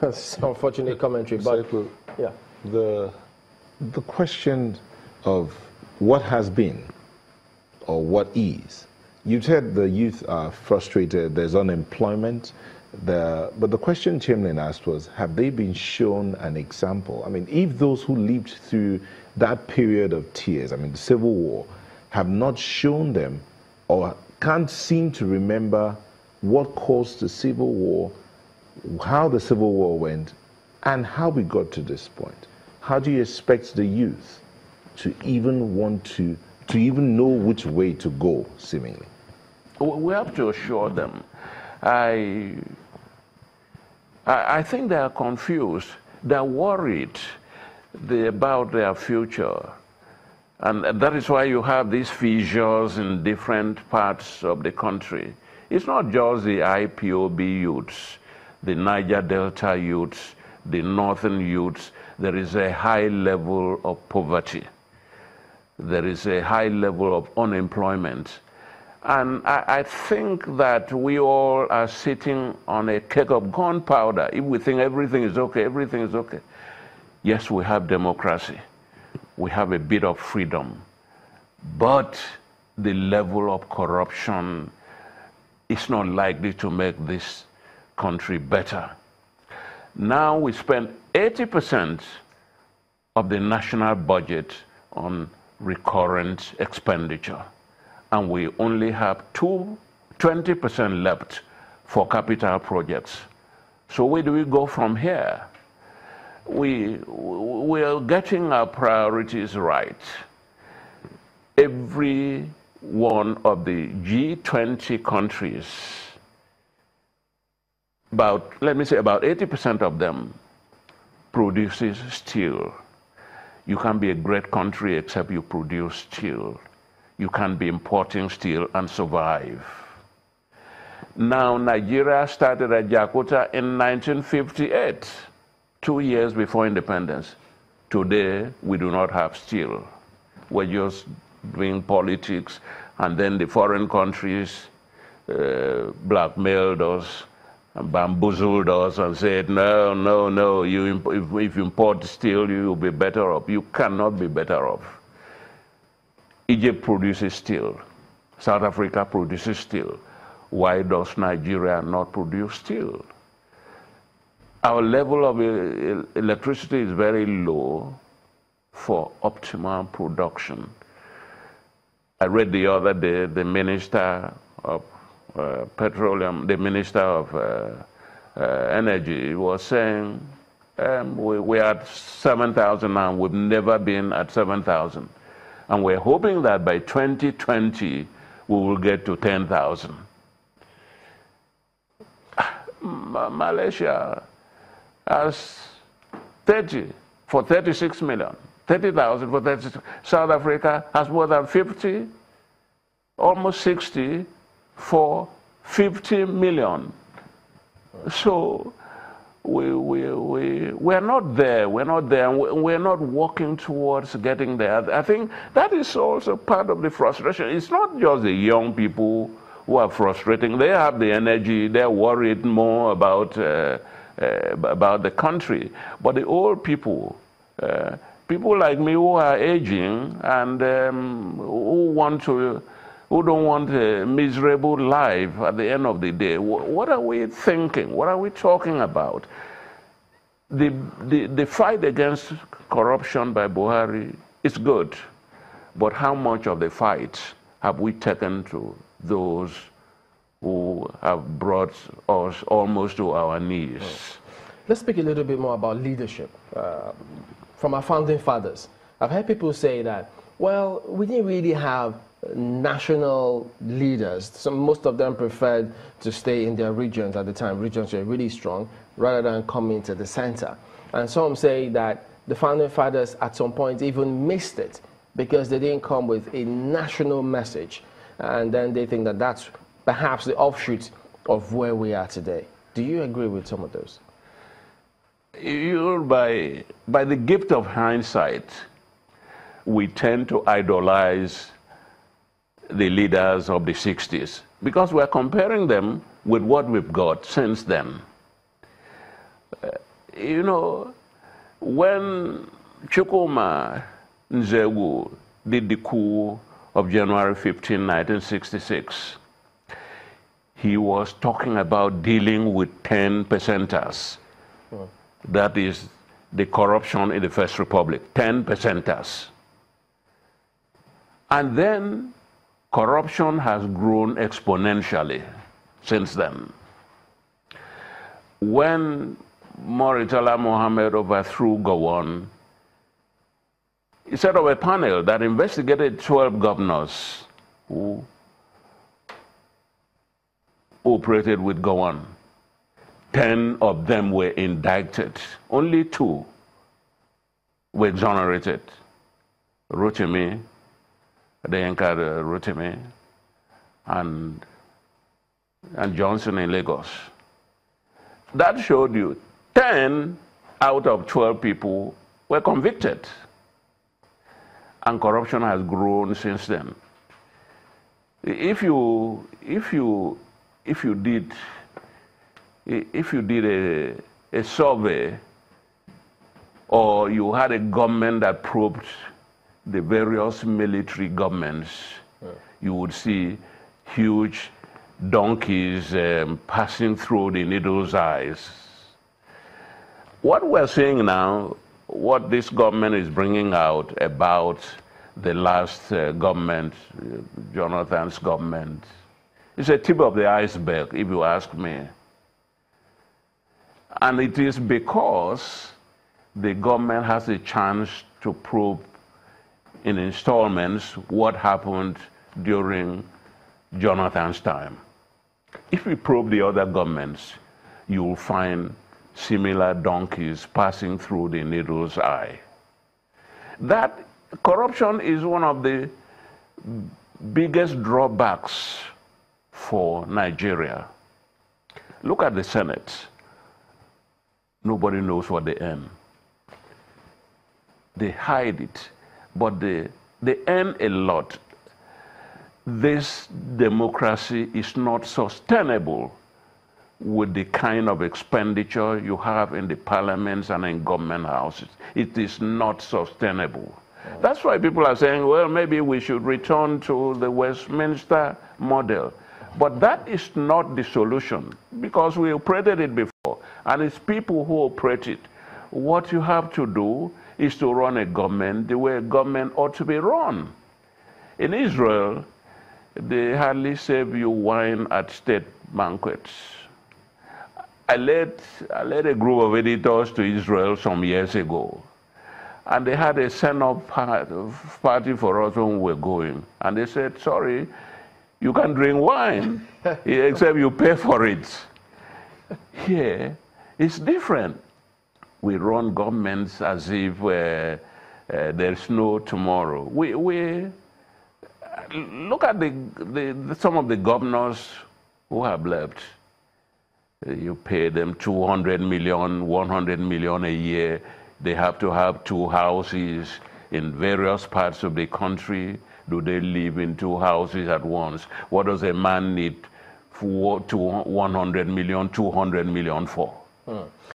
It's unfortunate commentary, but Ekpu, yeah. The question of what has been or what is. You said the youth are frustrated, there's unemployment, but the question Chamberlain asked was, have they been shown an example? I mean, if those who lived through that period of tears, I mean, the Civil War, have not shown them or can't seem to remember what caused the Civil War, how the Civil War went, and how we got to this point, how do you expect the youth to even want to even know which way to go, seemingly? We have to assure them. I think they are confused. They're worried about their future. And that is why you have these fissures in different parts of the country. It's not just the IPOB youths, the Niger Delta youths, the northern youths. There is a high level of poverty. There is a high level of unemployment. And I think that we all are sitting on a keg of gunpowder. If we think everything is okay, everything is okay. Yes, we have democracy. We have a bit of freedom. But the level of corruption is not likely to make this country better. Now we spend 80% of the national budget on recurrent expenditure, and we only have 20% left for capital projects. So where do we go from here? We are getting our priorities right. Every one of the G20 countries, let me say about 80% of them produces steel. You can't be a great country except you produce steel. You can't be importing steel and survive. Now, Nigeria started at Jakarta in 1958, 2 years before independence. Today, we do not have steel. We're just doing politics, and then the foreign countries blackmailed us, and bamboozled us and said, no, no, no, if you import steel, you will be better off. You cannot be better off. Egypt produces steel. South Africa produces steel. Why does Nigeria not produce steel? Our level of electricity is very low for optimum production. I read the other day the Minister of Petroleum, the Minister of Energy was saying, we're at 7,000 now, we've never been at 7,000. And we're hoping that by 2020, we will get to 10,000. Malaysia has 30 for 36 million, 30,000 for 36. South Africa has more than 50, almost 60 for 50 million. So we're not there. We're not there. We're not working towards getting there. I think that is also part of the frustration. It's not just the young people who are frustrating. They have the energy. They're worried more about the country. But the old people, people like me who are aging and who don't want a miserable life at the end of the day. What are we thinking? What are we talking about? The fight against corruption by Buhari is good, but how much of the fight have we taken to those who have brought us almost to our knees? Let's speak a little bit more about leadership from our founding fathers. I've heard people say that, well, we didn't really have national leaders. So most of them preferred to stay in their regions at the time. Regions were really strong rather than coming to the center. And some say that the founding fathers at some point even missed it because they didn't come with a national message. And then they think that that's perhaps the offshoot of where we are today. Do you agree with some of those? By the gift of hindsight, we tend to idolize the leaders of the 60s because we're comparing them with what we've got since then. You know, when Chukwuma Nzegu did the coup of January 15, 1966, he was talking about dealing with 10 percenters. That is the corruption in the First Republic, 10 percenters. And then corruption has grown exponentially since then. When Murtala Mohammed overthrew Gowon, he set up a panel that investigated 12 governors who operated with Gowon. 10 of them were indicted. Only 2 were exonerated. Rotimi, Adeyankar Rotimi, and Johnson in Lagos. That showed you 10 out of 12 people were convicted. And corruption has grown since then. If you did a survey, or you had a government that probed the various military governments, you would see huge donkeys passing through the needle's eyes. What we're seeing now, what this government is bringing out about the last government, Jonathan's government, is a tip of the iceberg, if you ask me. And it is because the government has a chance to probe in installments what happened during Jonathan's time. If we probe the other governments, you will find similar donkeys passing through the needle's eye. That corruption is one of the biggest drawbacks for Nigeria. Look at the Senate. Nobody knows what they earn. They hide it, but they earn a lot. This democracy is not sustainable with the kind of expenditure you have in the parliaments and in government houses. It is not sustainable. That's why people are saying, well, maybe we should return to the Westminster model. But that is not the solution, because we operated it before, and it's people who operate it. What you have to do is to run a government the way a government ought to be run. In Israel, they hardly serve you wine at state banquets. I led a group of editors to Israel some years ago, and they had a send-off party for us when we were going. And they said, sorry, you can drink wine, except you pay for it. Here, it's different. We run governments as if there's no tomorrow. We look at some of the governors who have left. You pay them 200 million, 100 million a year. They have to have 2 houses in various parts of the country. Do they live in 2 houses at once? What does a man need for 100 million, 200 million for?